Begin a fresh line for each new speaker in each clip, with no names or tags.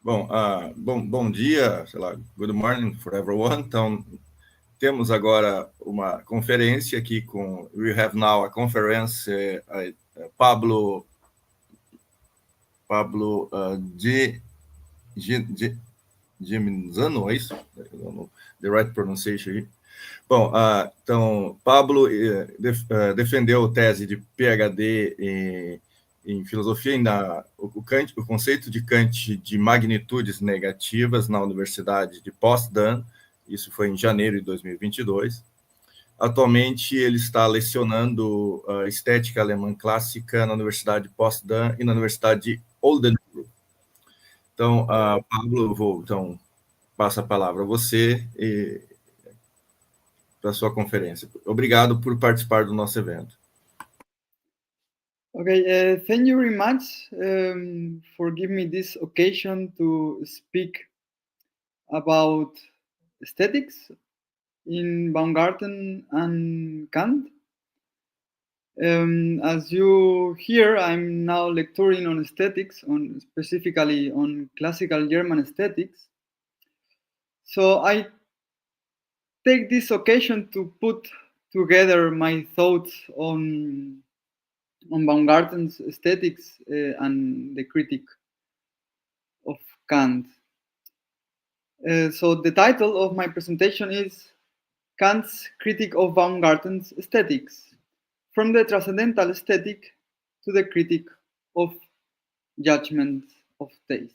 Bom dia, sei lá, good morning for everyone. Então, temos agora uma conferência aqui com, we have now a conference, Pablo Genazzano, é isso? The right pronunciation aí. Bom, então, Pablo defendeu a tese de PhD em filosofia, o conceito de Kant de magnitudes negativas na Universidade de Potsdam, isso foi em janeiro de 2022. Atualmente, ele está lecionando estética alemã clássica na Universidade de Potsdam e na Universidade de Oldenburg. Então, Pablo, passo a palavra a você para a sua conferência. Obrigado por participar do nosso evento.
Okay, thank you very much for giving me this occasion to speak about aesthetics in Baumgarten and Kant. As you hear, I'm now lecturing on aesthetics, specifically on classical German aesthetics. So I take this occasion to put together my thoughts on Baumgarten's aesthetics and the critique of Kant. So the title of my presentation is Kant's Critique of Baumgarten's Aesthetics, from the transcendental aesthetic to the critique of judgment of taste.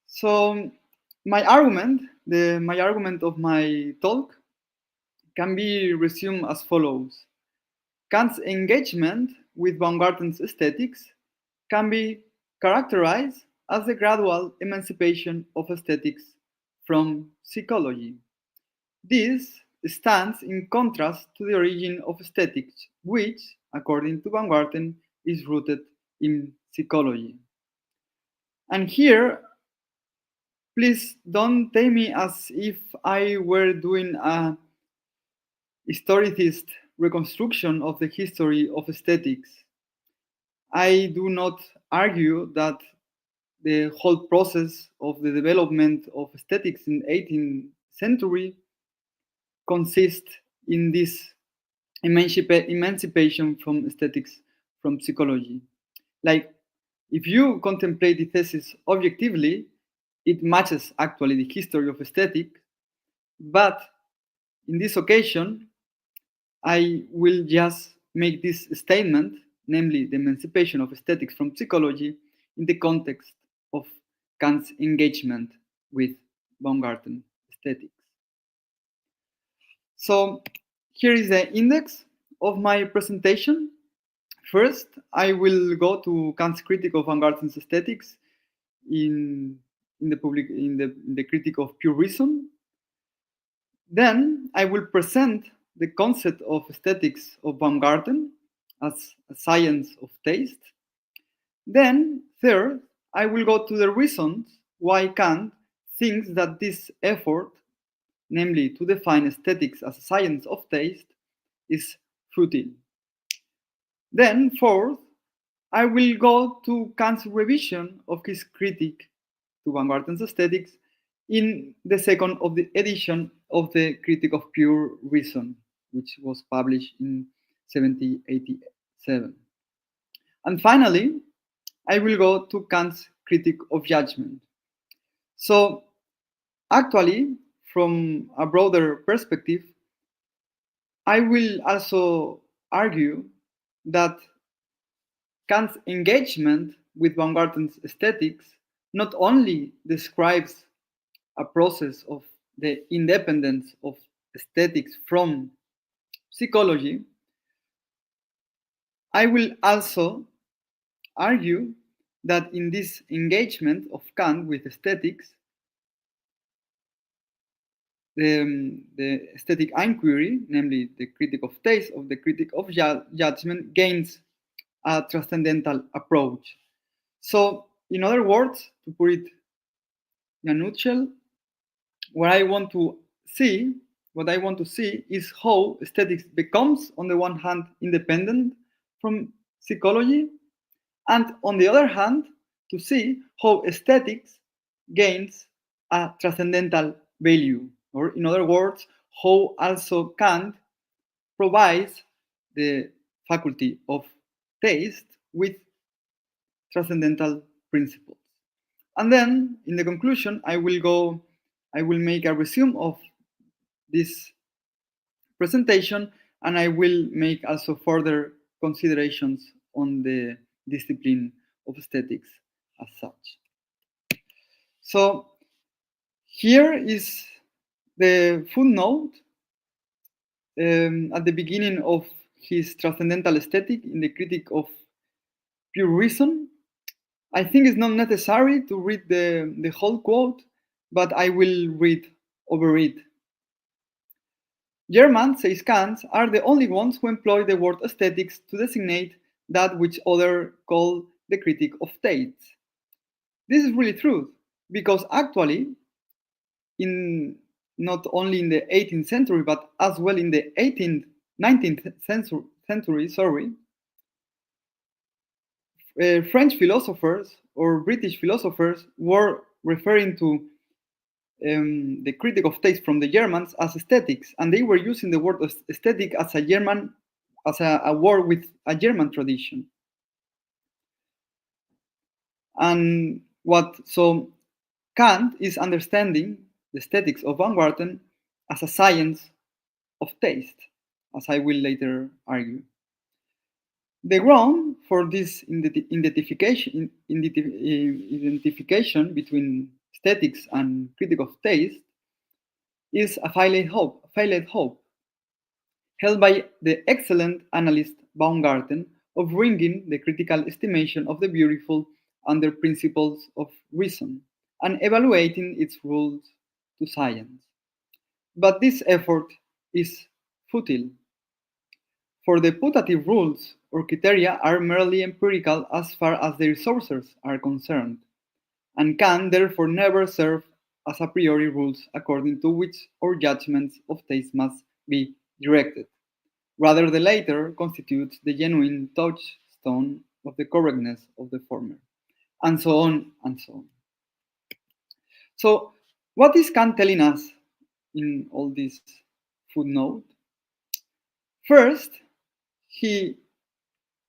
So my argument of my talk can be resumed as follows. Kant's engagement with Baumgarten's aesthetics can be characterized as the gradual emancipation of aesthetics from psychology. This stands in contrast to the origin of aesthetics, which, according to Baumgarten, is rooted in psychology. And here, please don't take me as if I were doing a historicist reconstruction of the history of aesthetics. I do not argue that the whole process of the development of aesthetics in 18th century consists in this emancipation from aesthetics from psychology. Like, if you contemplate the thesis objectively, it matches actually the history of aesthetics, but in this occasion, I will just make this statement, namely the emancipation of aesthetics from psychology, in the context of Kant's engagement with Baumgarten aesthetics. So here is the index of my presentation. First, I will go to Kant's critique of Baumgarten's aesthetics in the critique of pure reason. Then I will present the concept of aesthetics of Baumgarten as a science of taste. Then, third, I will go to the reasons why Kant thinks that this effort, namely to define aesthetics as a science of taste, is futile. Then, fourth, I will go to Kant's revision of his critique to Baumgarten's aesthetics in the second of the edition of the Critique of Pure Reason, which was published in 1787. And finally, I will go to Kant's Critique of Judgment. So, actually, from a broader perspective, I will also argue that Kant's engagement with Baumgarten's aesthetics not only describes a process of the independence of aesthetics from psychology, I will also argue that in this engagement of Kant with aesthetics, the aesthetic inquiry, namely the critique of taste, of the critique of judgment, gains a transcendental approach. So, in other words, to put it in a nutshell, what I want to see is how aesthetics becomes, on the one hand, independent from psychology, and on the other hand, to see how aesthetics gains a transcendental value, or in other words, how also Kant provides the faculty of taste with transcendental principles. And then, in the conclusion, I will make a resume of this presentation, and I will make also further considerations on the discipline of aesthetics as such. So here is the footnote at the beginning of his transcendental aesthetic in the Critique of Pure Reason. I think it's not necessary to read the whole quote, but I will read over it. Germans, says Kant, are the only ones who employ the word aesthetics to designate that which others call the critique of taste. This is really true, because actually, not only in the 18th century, but as well in the 19th century, French philosophers or British philosophers were referring to the critique of taste from the Germans as aesthetics, and they were using the word aesthetic as a word with a German tradition. And so Kant is understanding the aesthetics of Baumgarten as a science of taste, as I will later argue. The ground for this identification between aesthetics and critique of taste is a finite hope held by the excellent analyst Baumgarten of bringing the critical estimation of the beautiful under principles of reason and evaluating its rules to science. But this effort is futile, for the putative rules or criteria are merely empirical as far as their sources are concerned, and can therefore never serve as a priori rules according to which our judgments of taste must be directed. Rather, the latter constitutes the genuine touchstone of the correctness of the former, and so on and so on. So, what is Kant telling us in all this footnote? First, Kant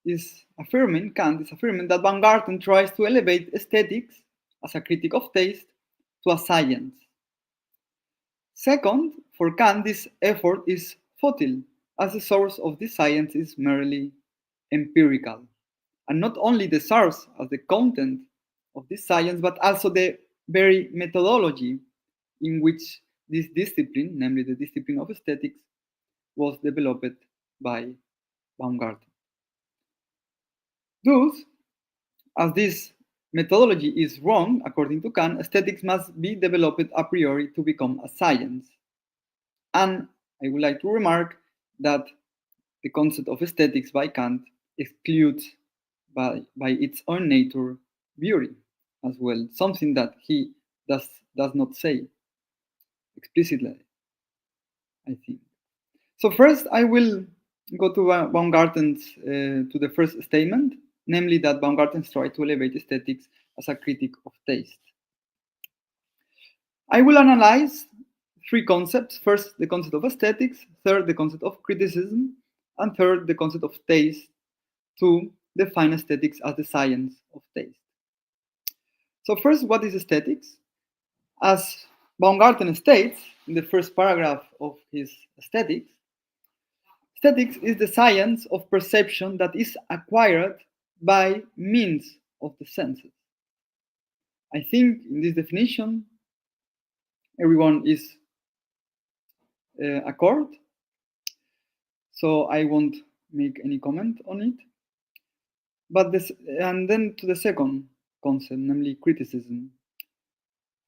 is affirming that Baumgarten tries to elevate aesthetics as a critique of taste to a science. Second, for Kant, this effort is futile, as the source of this science is merely empirical, and not only the source as the content of this science, but also the very methodology in which this discipline, namely the discipline of aesthetics, was developed by Baumgarten. Thus, as this methodology is wrong, according to Kant, aesthetics must be developed a priori to become a science. And I would like to remark that the concept of aesthetics by Kant excludes by its own nature beauty as well, something that he does not say explicitly, I think. So first I will go to Baumgarten's, to the first statement, namely that Baumgarten tried to elevate aesthetics as a critique of taste. I will analyze three concepts. First, the concept of aesthetics. Third, the concept of criticism. And third, the concept of taste, to define aesthetics as the science of taste. So first, what is aesthetics? As Baumgarten states in the first paragraph of his aesthetics, aesthetics is the science of perception that is acquired by means of the senses. I think in this definition, everyone is accord, so I won't make any comment on it. But and then to the second concept, namely criticism.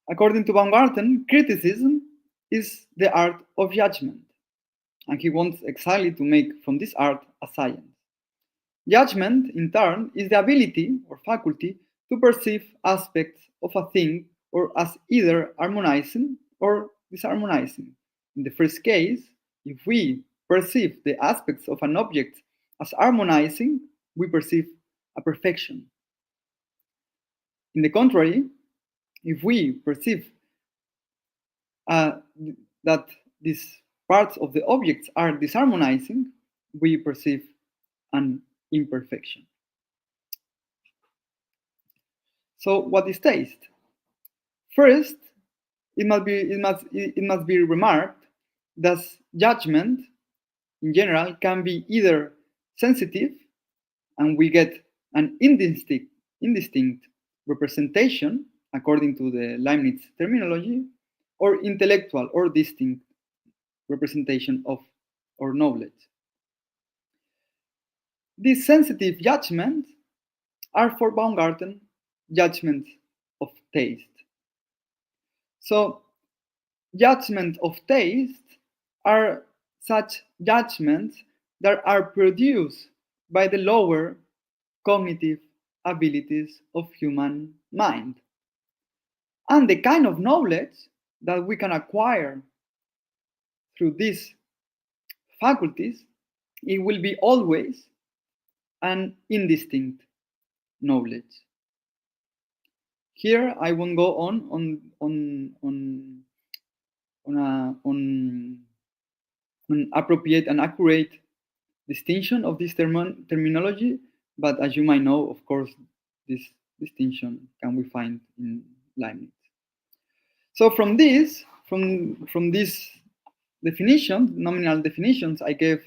According to Baumgarten, criticism is the art of judgment, and he wants exactly to make from this art a science. Judgment, in turn, is the ability or faculty to perceive aspects of a thing or as either harmonizing or disharmonizing. In the first case, if we perceive the aspects of an object as harmonizing, we perceive a perfection. In the contrary, if we perceive that these parts of the objects are disharmonizing, we perceive an imperfection. So what is taste? First, it must be remarked that judgment in general can be either sensitive, and we get an indistinct representation according to the Leibniz terminology, or intellectual or distinct representation of our knowledge. These sensitive judgments are for Baumgarten judgments of taste. So judgments of taste are such judgments that are produced by the lower cognitive abilities of human mind. And the kind of knowledge that we can acquire through these faculties, it will be always an indistinct knowledge. Here I won't go on appropriate and accurate distinction of this terminology, but as you might know, of course, this distinction can we find in Leibniz. So from these definitions, nominal definitions I gave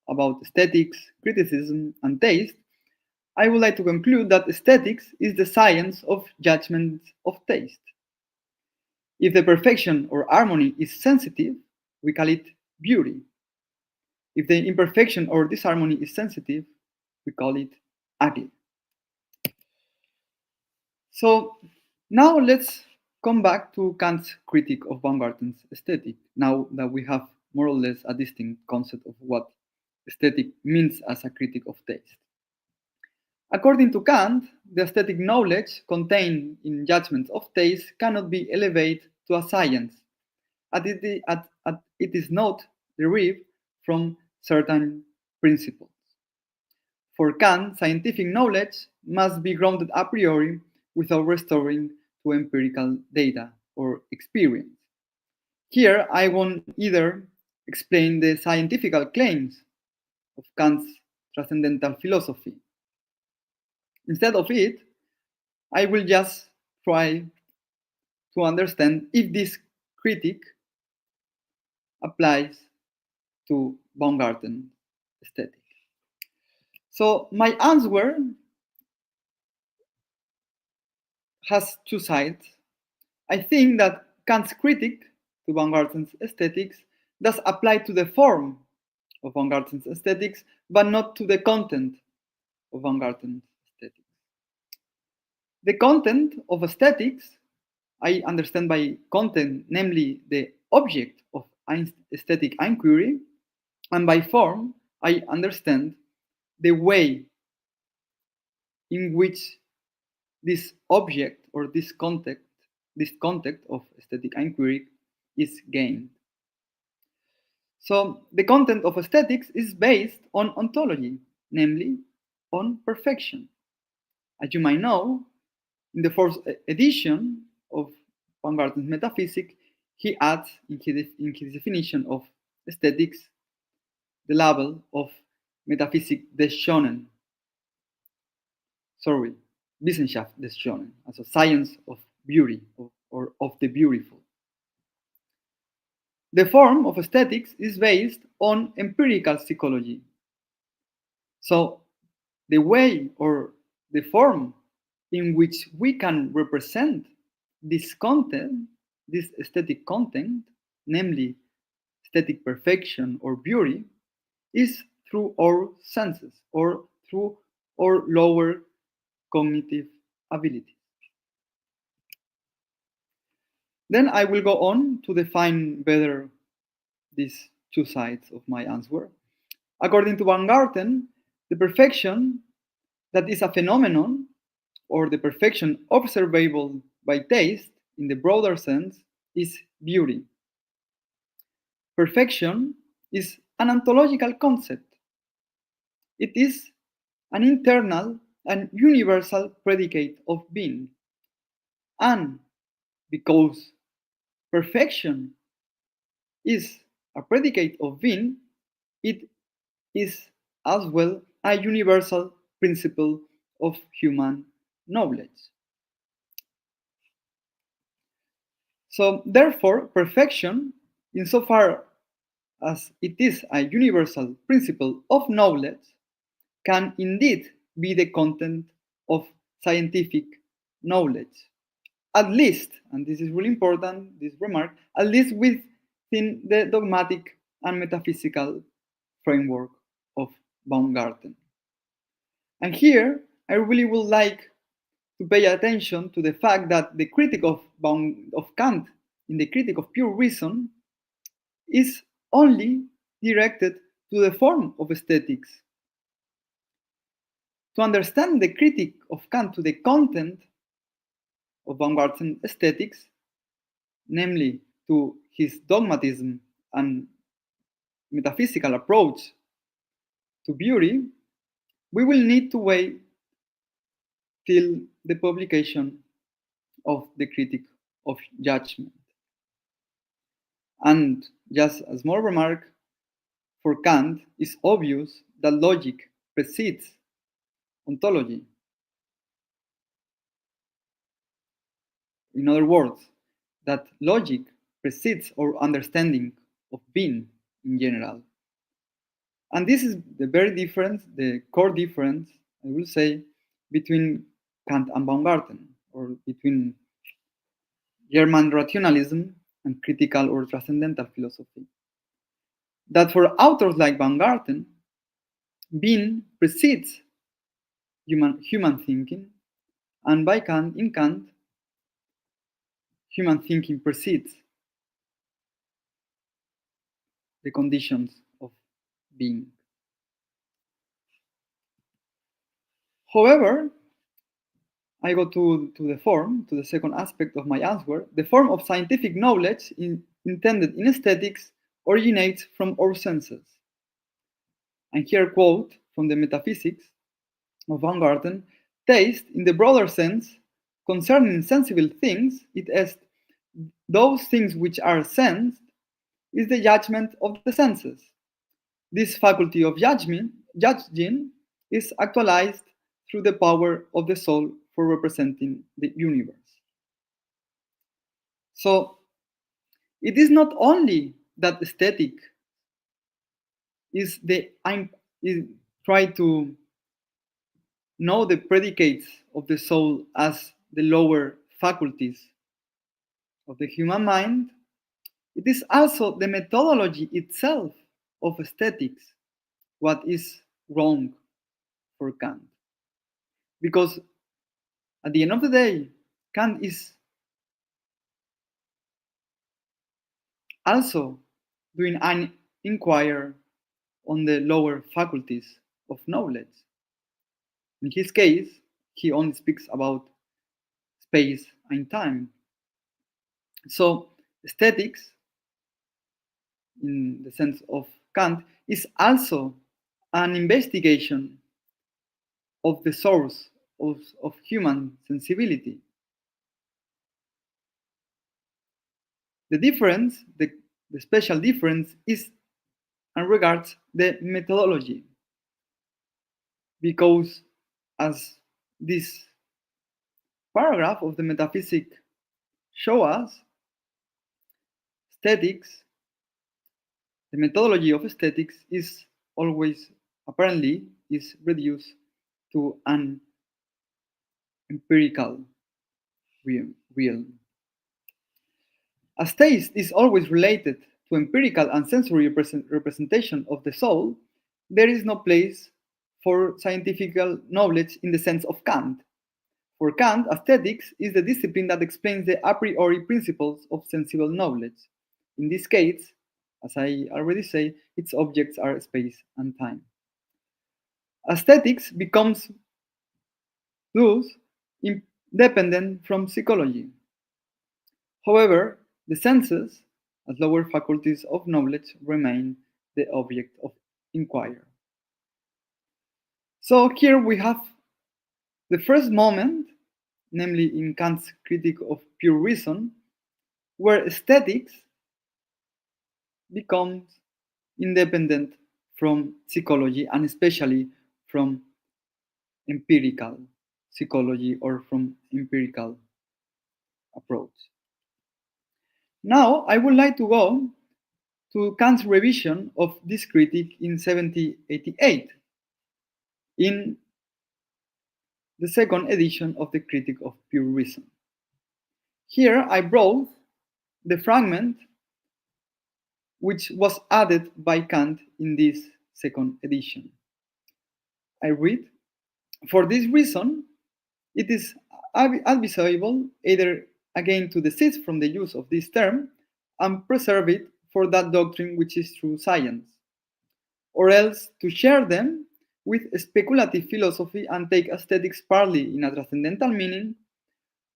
about aesthetics, criticism, and taste, I would like to conclude that aesthetics is the science of judgment of taste. If the perfection or harmony is sensitive, we call it beauty. If the imperfection or disharmony is sensitive, we call it ugly. So now let's come back to Kant's critique of Baumgarten's aesthetic, now that we have more or less a distinct concept of what aesthetic means as a critique of taste. According to Kant, the aesthetic knowledge contained in judgments of taste cannot be elevated to a science, as it is not derived from certain principles. For Kant, scientific knowledge must be grounded a priori without restoring to empirical data or experience. Here, I won't either explain the scientific claims of Kant's transcendental philosophy. Instead of it, I will just try to understand if this critique applies to Baumgarten aesthetic. So my answer has two sides. I think that Kant's critique to Baumgarten's aesthetics does apply to the form of Baumgarten's aesthetics, but not to the content of Baumgarten's aesthetics. The content of aesthetics, I understand by content, namely the object of aesthetic inquiry, and by form, I understand the way in which this object or this context of aesthetic inquiry is gained. So the content of aesthetics is based on ontology, namely on perfection. As you might know, in the fourth edition of Baumgarten's Metaphysics, he adds in his definition of aesthetics the label of Metaphysik des Schönen. Wissenschaft des Schönen, as a science of beauty or of the beautiful. The form of aesthetics is based on empirical psychology. So the way or the form in which we can represent this content, this aesthetic content, namely aesthetic perfection or beauty, is through our senses or through our lower cognitive abilities. Then I will go on to define better these two sides of my answer. According to Baumgarten, the perfection that is a phenomenon, or the perfection observable by taste in the broader sense, is beauty. Perfection is an ontological concept. It is an internal and universal predicate of being, And because perfection is a predicate of being, it is as well a universal principle of human knowledge. So, therefore, perfection, insofar as it is a universal principle of knowledge, can indeed be the content of scientific knowledge. At least, and this is really important, this remark, at least within the dogmatic and metaphysical framework of Baumgarten. And here, I really would like to pay attention to the fact that the critique of Kant in the critique of pure reason is only directed to the form of aesthetics. To understand the critique of Kant to the content of Baumgarten aesthetics, namely to his dogmatism and metaphysical approach to beauty, we will need to wait till the publication of the Critique of Judgment. And just a small remark, for Kant, it's obvious that logic precedes ontology. In other words, that logic precedes our understanding of being in general. And this is the very difference, the core difference, I will say, between Kant and Baumgarten, or between German rationalism and critical or transcendental philosophy. That for authors like Baumgarten, being precedes human thinking, and by Kant, in Kant, human thinking precedes the conditions of being. However, I go to the form, to the second aspect of my answer. The form of scientific knowledge intended in aesthetics originates from our senses. And here quote from the Metaphysics of Baumgarten, taste, in the broader sense, concerning sensible things, it is those things which are sensed, is the judgment of the senses. This faculty of judging is actualized through the power of the soul for representing the universe. So, it is not only that aesthetic is try to know the predicates of the soul as the lower faculties of the human mind, it is also the methodology itself of aesthetics what is wrong for Kant. Because at the end of the day, Kant is also doing an inquiry on the lower faculties of knowledge. In his case, he only speaks about space and time. So, aesthetics, in the sense of Kant, is also an investigation of the source of human sensibility. The difference, the special difference, is and regards the methodology, because as this paragraph of the Metaphysic show us, aesthetics, the methodology of aesthetics is always, apparently, is reduced to an empirical realm. As taste is always related to empirical and sensory representation of the soul, there is no place for scientific knowledge in the sense of Kant. For Kant, aesthetics is the discipline that explains the a priori principles of sensible knowledge. In this case, as I already say, its objects are space and time. Aesthetics becomes thus independent from psychology. However, the senses, as lower faculties of knowledge, remain the object of inquiry. So here we have the first moment namely in Kant's Critique of Pure Reason, where aesthetics becomes independent from psychology, and especially from empirical psychology or from empirical approach. Now, I would like to go to Kant's revision of this critique in 1788, in the second edition of the Critique of Pure Reason. Here I brought the fragment which was added by Kant in this second edition. I read, "For this reason, it is advisable either again to desist from the use of this term and preserve it for that doctrine which is true science, or else to share them with speculative philosophy and take aesthetics partly in a transcendental meaning,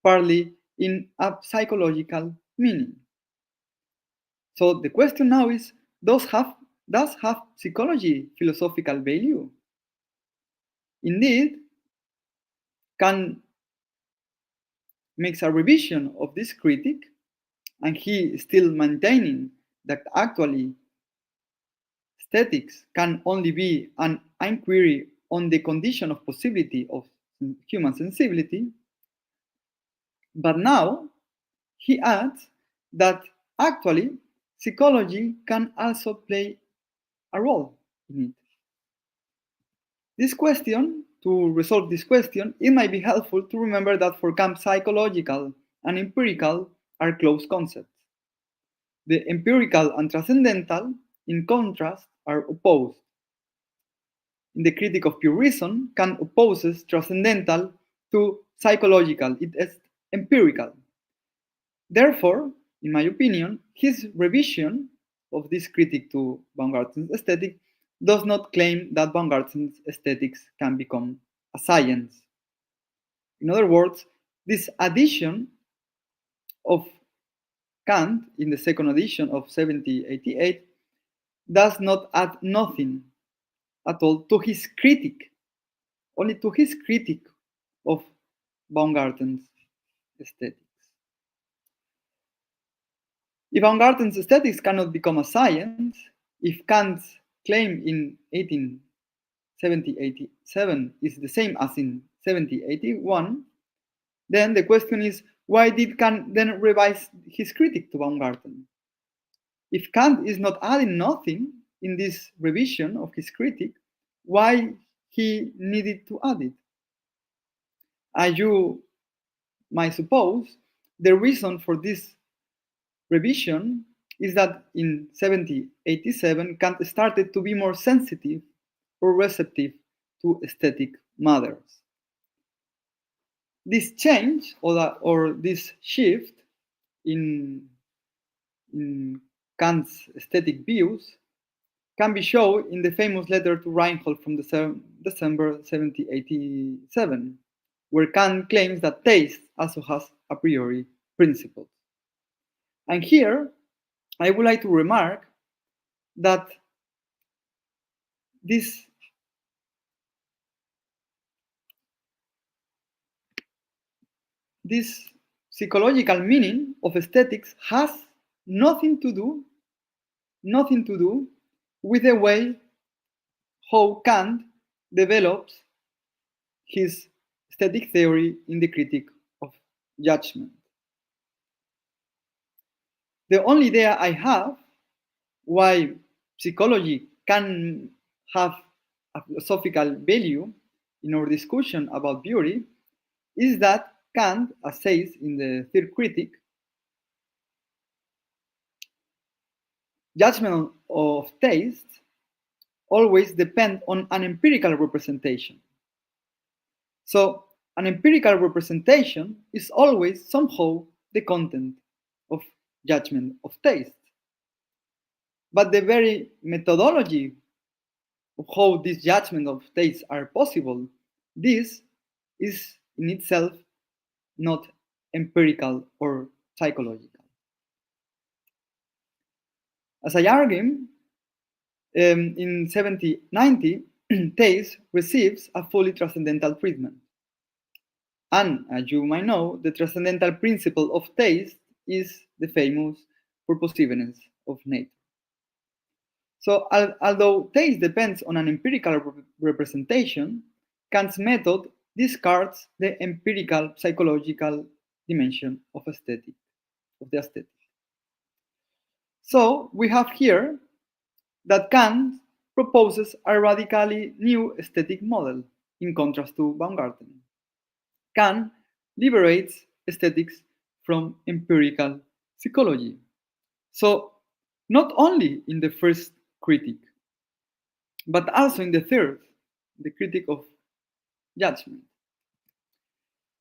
partly in a psychological meaning." So the question now is, does have psychology philosophical value? Indeed, Kant makes a revision of this critique, and he is still maintaining that actually aesthetics can only be an inquiry on the condition of possibility of human sensibility. But now he adds that actually psychology can also play a role in it. This question, to resolve this question, it might be helpful to remember that for Kant, psychological and empirical are close concepts. The empirical and transcendental, in contrast, are opposed. In the Critique of Pure Reason, Kant opposes transcendental to psychological, it is empirical. Therefore, in my opinion, his revision of this critique to Baumgarten's aesthetic does not claim that Baumgarten's aesthetics can become a science. In other words, this addition of Kant in the second edition of 1788 does not add nothing at all to his critique, only to his critique of Baumgarten's aesthetics. If Baumgarten's aesthetics cannot become a science, if Kant's claim in 1787 is the same as in 1781, then the question is, why did Kant then revise his critique to Baumgarten? If Kant is not adding nothing in this revision of his critique, why he needed to add it? As you might suppose, the reason for this revision is that in 1787, Kant started to be more sensitive or receptive to aesthetic matters. This change or this shift in Kant's aesthetic views can be shown in the famous letter to Reinhold from December 1787, where Kant claims that taste also has a priori principles. And here, I would like to remark that this psychological meaning of aesthetics has nothing to do with the way how Kant develops his aesthetic theory in the Critique of Judgment. The only idea I have why psychology can have a philosophical value in our discussion about beauty is that Kant, as says in the third critique, judgment of taste always depend on an empirical representation. So an empirical representation is always somehow the content of judgment of taste. But the very methodology of how this judgment of taste are possible, this is in itself not empirical or psychological. As I argue, in 1790, taste receives a fully transcendental treatment. And as you might know, the transcendental principle of taste is the famous purposiveness of nature. So, although taste depends on an empirical representation, Kant's method discards the empirical psychological dimension of the aesthetic. So, we have here that Kant proposes a radically new aesthetic model, in contrast to Baumgarten. Kant liberates aesthetics from empirical psychology. So, not only in the first critique, but also in the third, the critique of judgment.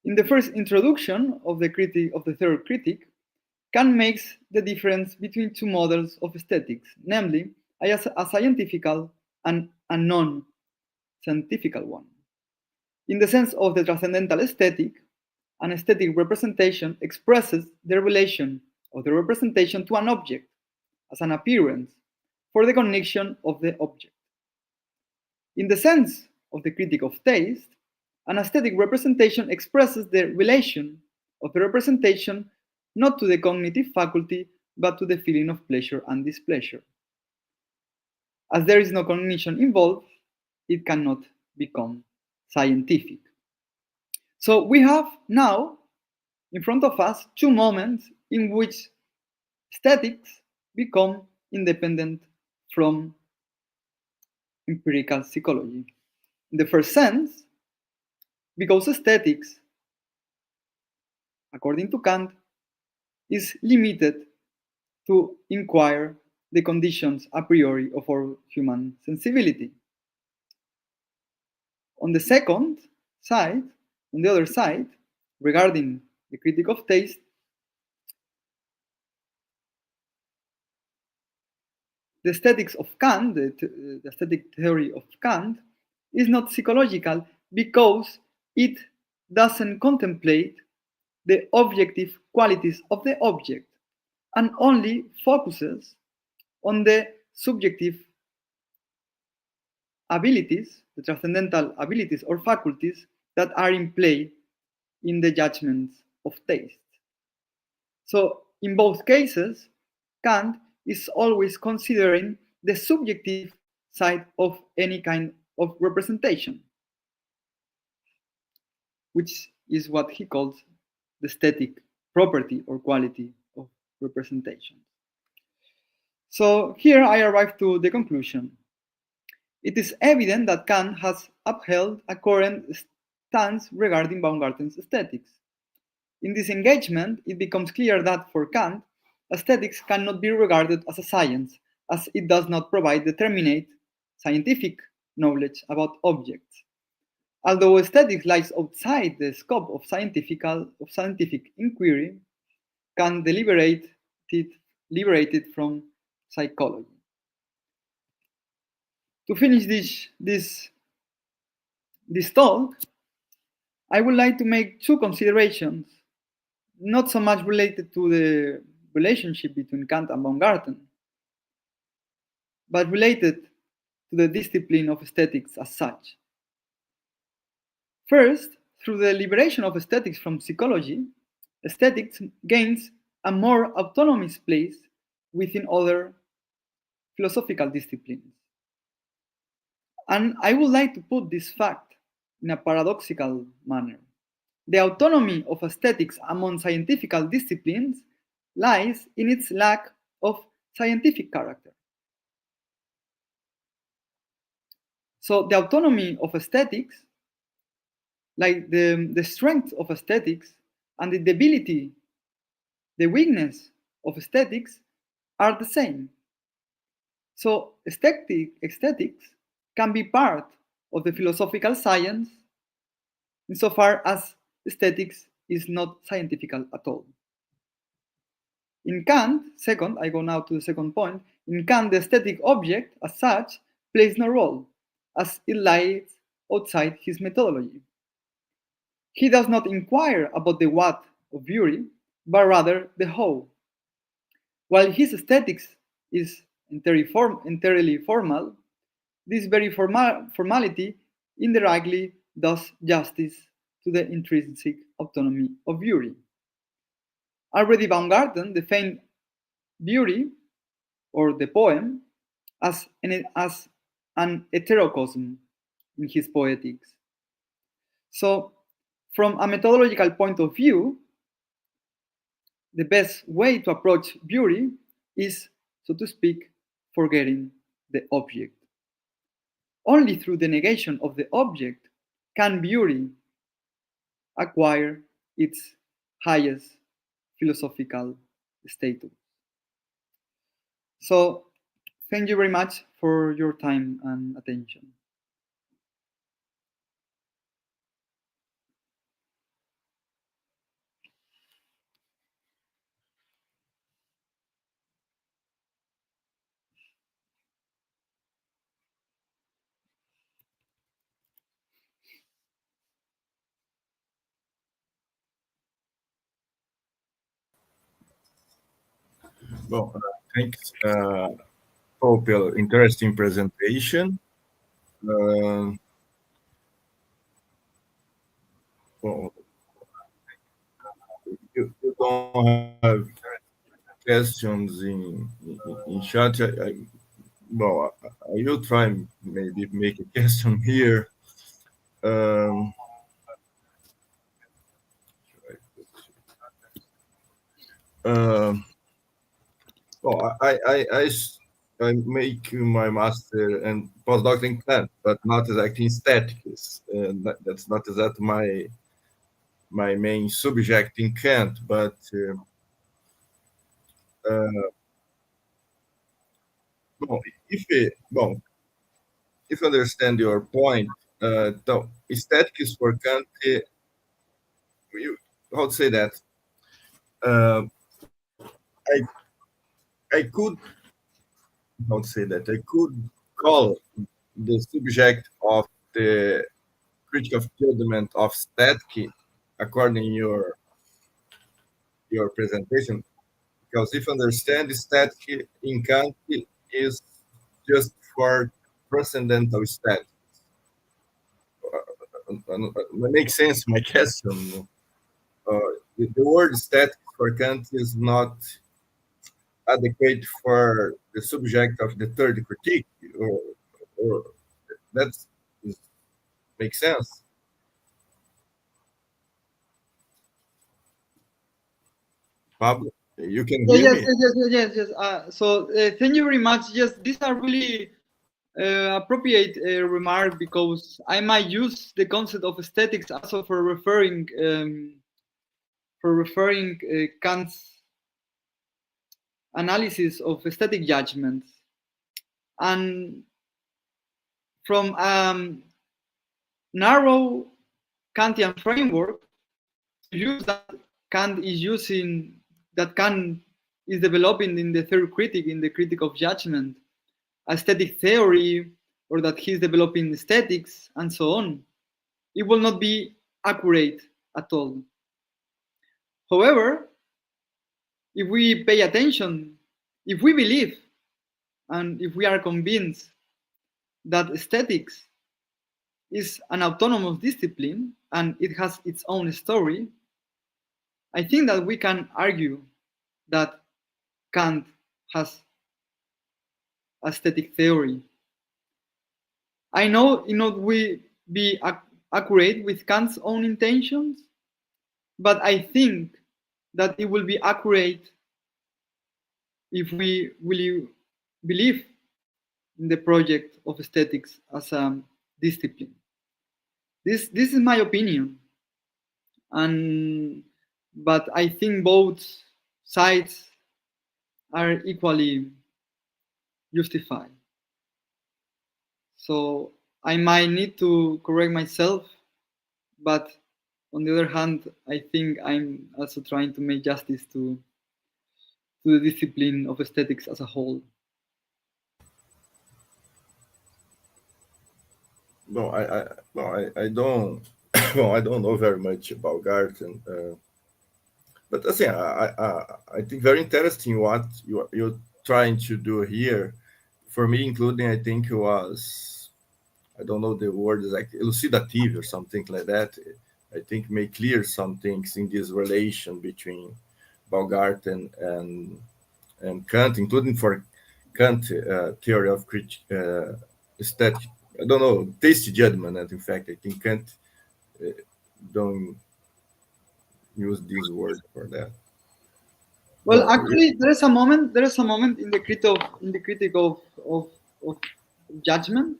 In the first introduction of the third critique, Kant makes the difference between two models of aesthetics, namely a scientifical and a non-scientific one. In the sense of the transcendental aesthetic, an aesthetic representation expresses the relation of the representation to an object as an appearance for the cognition of the object. In the sense of the critique of taste, an aesthetic representation expresses the relation of the representation not to the cognitive faculty, but to the feeling of pleasure and displeasure. As there is no cognition involved, it cannot become scientific. So we have now in front of us two moments in which aesthetics become independent from empirical psychology. In the first sense, because aesthetics, according to Kant, is limited to inquire the conditions a priori of our human sensibility. On the other side, regarding the critique of taste, the aesthetics of Kant, the aesthetic theory of Kant, is not psychological because it doesn't contemplate the objective qualities of the object and only focuses on the subjective abilities, the transcendental abilities or faculties that are in play in the judgments of taste. So in both cases, Kant is always considering the subjective side of any kind of representation, which is what he calls the aesthetic property or quality of representation. So here I arrive to the conclusion. It is evident that Kant has upheld a current stance regarding Baumgarten's aesthetics. In this engagement, it becomes clear that for Kant, aesthetics cannot be regarded as a science, as it does not provide determinate scientific knowledge about objects. Although aesthetics lies outside the scope of scientific inquiry, Kant liberated from psychology. To finish this talk, I would like to make two considerations, not so much related to the relationship between Kant and Baumgarten, but related to the discipline of aesthetics as such. First, through the liberation of aesthetics from psychology, aesthetics gains a more autonomous place within other philosophical disciplines. And I would like to put this fact in a paradoxical manner. The autonomy of aesthetics among scientific disciplines lies in its lack of scientific character. So the autonomy of aesthetics, like the strength of aesthetics and the debility, the weakness of aesthetics are the same. So aesthetics can be part of the philosophical science insofar as aesthetics is not scientific at all. In Kant, I go now to the second point. In Kant, the aesthetic object as such plays no role, as it lies outside his methodology. He does not inquire about the what of beauty, but rather the how. While his aesthetics is entirely formal, this very formality indirectly does justice to the intrinsic autonomy of beauty. Already Baumgarten defined beauty, or the poem, as an heterocosm in his Poetics. So, from a methodological point of view, the best way to approach beauty is, so to speak, forgetting the object. Only through the negation of the object can beauty acquire its highest philosophical status. So, thank you very much for your time and attention.
Well, thanks, for your interesting presentation. Uh, well, you don't have questions in chat. Well, I will try maybe make a question here. Um, um, well, I make my master and postdoc in Kant, but not exactly in statics. That's not exactly my main subject in Kant, but uh, well, if I understand your point, so aesthetics for Kant, you, how to say that? Uh, I I could how to say that I could call the subject of the critical judgment of aesthetic according your presentation, because if understand aesthetic in Kant is just for transcendental aesthetic. That makes sense. My question. The word aesthetic for Kant is not adequate for the subject of the third critique, or that makes sense. Pablo, you can
Yeah,
hear
yes,
me?
yes, yes, yes, yes. Thank you very much. Yes, these are really appropriate remark, because I might use the concept of aesthetics also for referring Kant's analysis of aesthetic judgments, and from narrow Kantian framework to use Kant is using that Kant is developing in the third critic, in the critic of judgment, aesthetic theory, or that he's developing aesthetics and so on, it will not be accurate at all. However, if we pay attention, if we believe, and if we are convinced that aesthetics is an autonomous discipline and it has its own story, I think that we can argue that Kant has aesthetic theory. I know it not will be accurate with Kant's own intentions, but I think that it will be accurate if we really believe in the project of aesthetics as a discipline. This is my opinion, and but I think both sides are equally justified. So I might need to correct myself, but on the other hand, I think I'm also trying to make justice to the discipline of aesthetics as a whole.
No, I don't. Well, I don't know very much about Garten, but I think very interesting what you're trying to do here. For me, including, I think it was, I don't know the word is like elucidative or something like that. I think, may clear some things in this relation between Baumgarten and Kant, including for Kant theory of aesthetic. I don't know, taste judgment. And in fact, I think Kant don't use this word for that.
Well, actually, there is a moment in the critique of judgment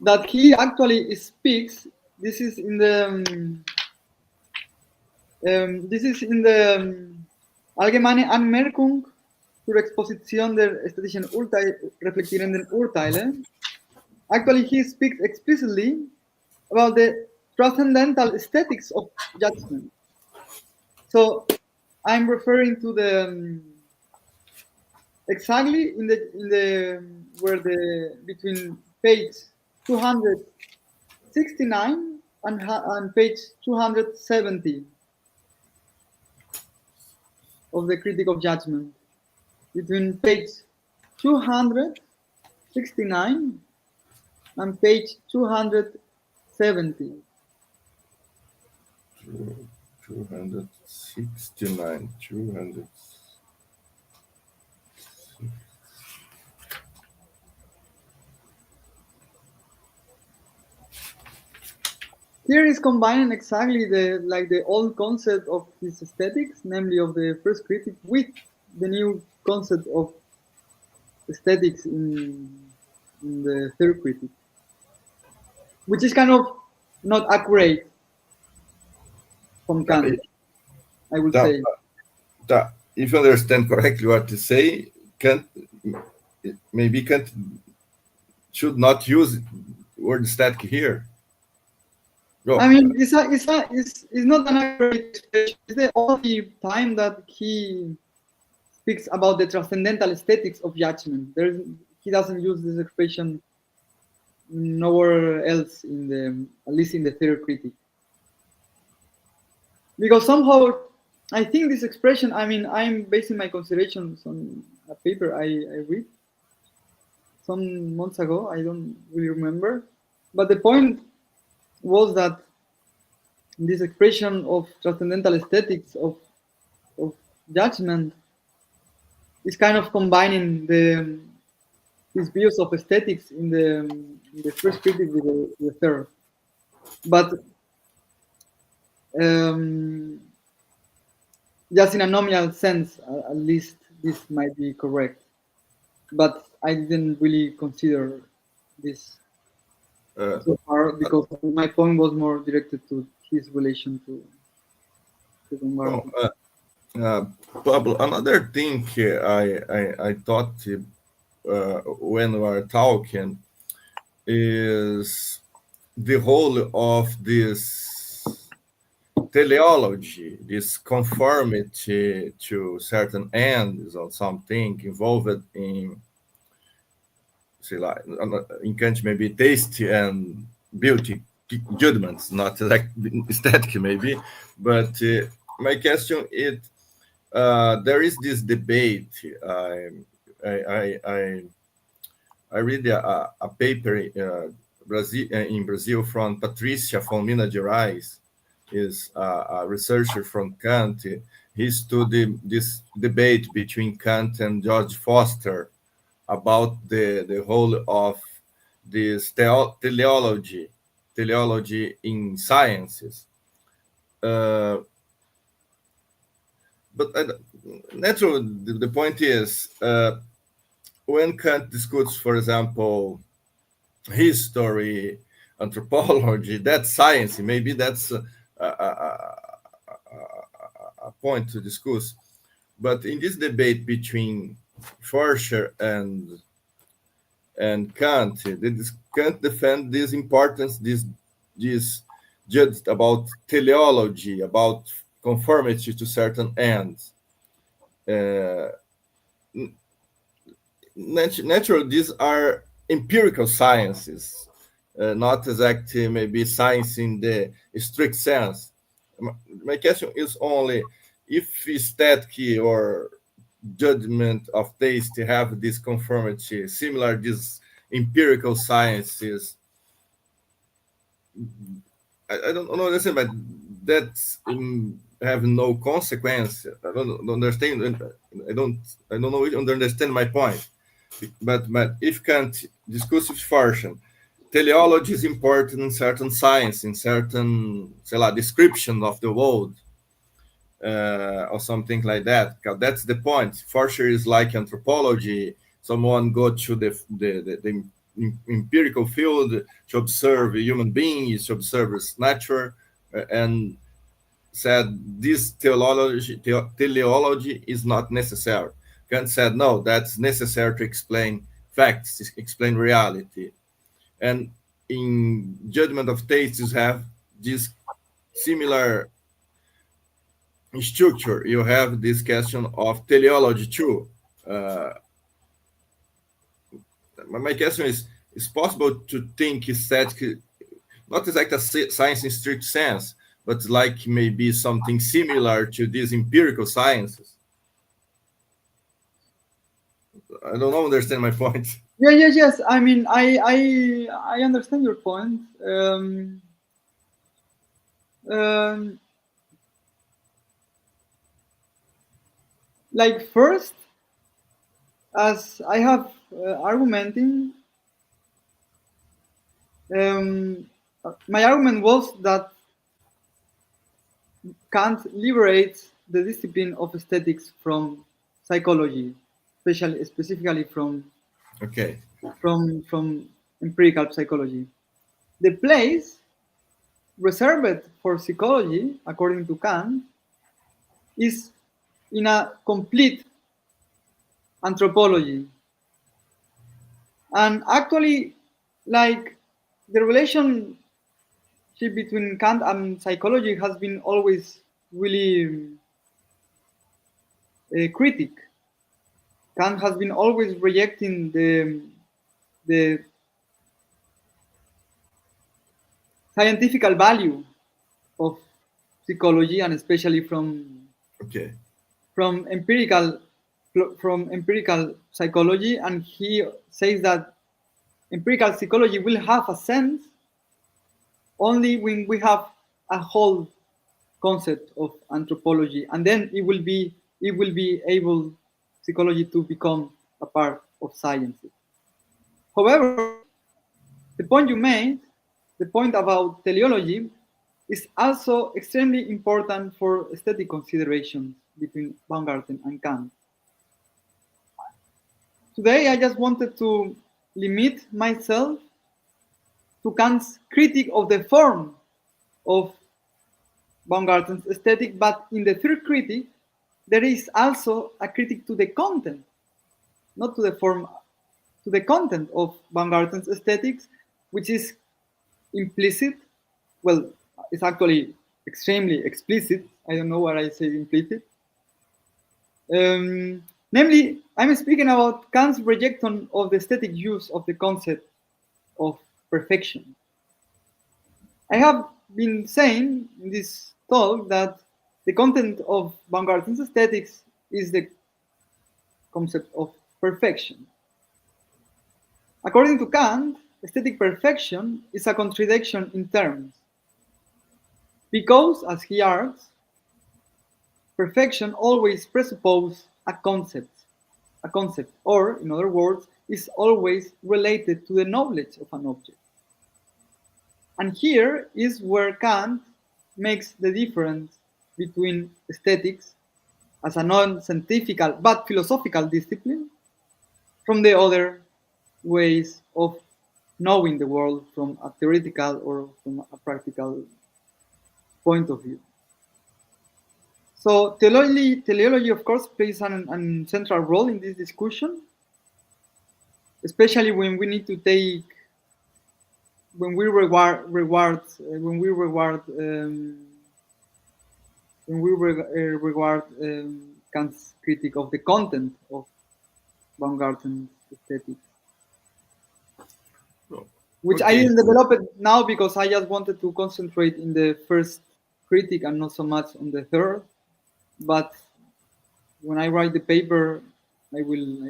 that he actually speaks. This is in the Allgemeine Anmerkung zur Exposition der ästhetischen reflektierenden Urteile. Actually, he speaks explicitly about the transcendental aesthetics of judgment. So I'm referring to the exactly in the where the between page 269 and page 270 of the Critique of Judgment, between page 269 and page 270.
269, 200.
Here is combining exactly the old concept of his aesthetics, namely of the first critic, with the new concept of aesthetics in the third critic, which is kind of not accurate from Kant, I would say.
If you understand correctly what to say, maybe Kant should not use word aesthetic here.
I mean, it's not an accurate expression. It's the only time that he speaks about the transcendental aesthetics of judgment. He doesn't use this expression nowhere else at least in the third critic. Because somehow, I think this expression, I mean, I'm basing my considerations on a paper I read some months ago. I don't really remember. But the point was that this expression of transcendental aesthetics of judgment is kind of combining his views of aesthetics in the first critic with the third. But just in a nominal sense, at least this might be correct. But I didn't really consider this so far because my point was more directed to his relation to Baumgarten.
Pablo, another thing I thought when we were talking is the whole of this teleology, this conformity to certain ends or something involved in, say, like in Kant, maybe taste and beauty judgments, not like aesthetic maybe, but my question is, there is this debate. I read a paper in Brazil from Patrícia from Minas Gerais, is a researcher from Kant. He studied this debate between Kant and George Foster about the whole of this teleology in sciences. But naturally, the point is, when Kant discusses, for example, history, anthropology, that's science. Maybe that's a point to discuss. But in this debate between Forscher and Kant, Kant defend this importance, this judged about teleology, about conformity to certain ends. Naturally, these are empirical sciences, not exactly maybe science in the strict sense. My question is only if aesthetic or judgment of taste have this conformity, similar these empirical sciences, I don't understand, but that's have no consequence. I don't understand. I don't know if you understand my point. But if Kant discursive function, teleology is important in certain science, in certain, sei lá, description of the world, or something like that. Because that's the point. For sure, is like anthropology. Someone go to the empirical field to observe human beings, to observe nature, and said this teleology is not necessary. Kant said, no, that's necessary to explain facts, explain reality. And in judgment of taste, you have this similar structure. You have this question of teleology too. My question is: it's possible to think aesthetic, not exactly a science in strict sense, but like maybe something similar to these empirical sciences? I don't understand my point.
Yes. I mean, I understand your point. Like first, as I have argumenting, my argument was that Kant liberates the discipline of aesthetics from psychology, specifically from
Okay.
from empirical psychology. The place reserved for psychology, according to Kant, is in a complete anthropology. And actually, like the relationship between Kant and psychology has been always really critic. Kant has been always rejecting the scientific value of psychology, and especially
Okay.
from empirical psychology. And he says that empirical psychology will have a sense only when we have a whole concept of anthropology, and then it will be able psychology to become a part of sciences. However, the point you made, the point about teleology, is also extremely important for aesthetic considerations between Baumgarten and Kant. Today, I just wanted to limit myself to Kant's critique of the form of Baumgarten's aesthetic, but in the third critique, there is also a critique to the content, not to the form, to the content of Baumgarten's aesthetics, which is implicit. Well, it's actually extremely explicit. I don't know what I say implicit. Namely, I'm speaking about Kant's rejection of the aesthetic use of the concept of perfection. I have been saying in this talk that the content of Baumgarten's aesthetics is the concept of perfection. According to Kant, aesthetic perfection is a contradiction in terms, because, as he argues, perfection always presupposes a concept, or, in other words, is always related to the knowledge of an object. And here is where Kant makes the difference between aesthetics as a non-scientific but philosophical discipline from the other ways of knowing the world from a theoretical or from a practical point of view. So teleology of course, plays an central role in this discussion, especially when we need to take, when we regard Kant's critique of the content of Baumgarten's aesthetics, which I didn't develop it now because I just wanted to concentrate in the first critique and not so much on the third. But when I write the paper, I will.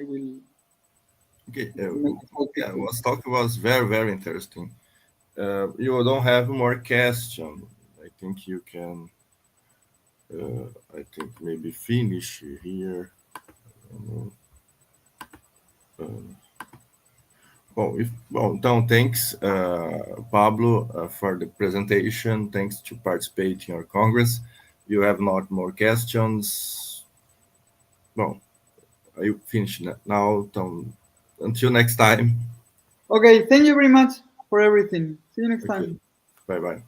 Okay. Yeah, what talk was very, very interesting. you don't have more question. I think you can. I think maybe finish here. Então, thanks, Pablo, for the presentation. Thanks to participate in our Congress. You have not more questions. Bom, I finish now. Então, until next time.
Okay, thank you very much for everything. See you next time.
Bye-bye.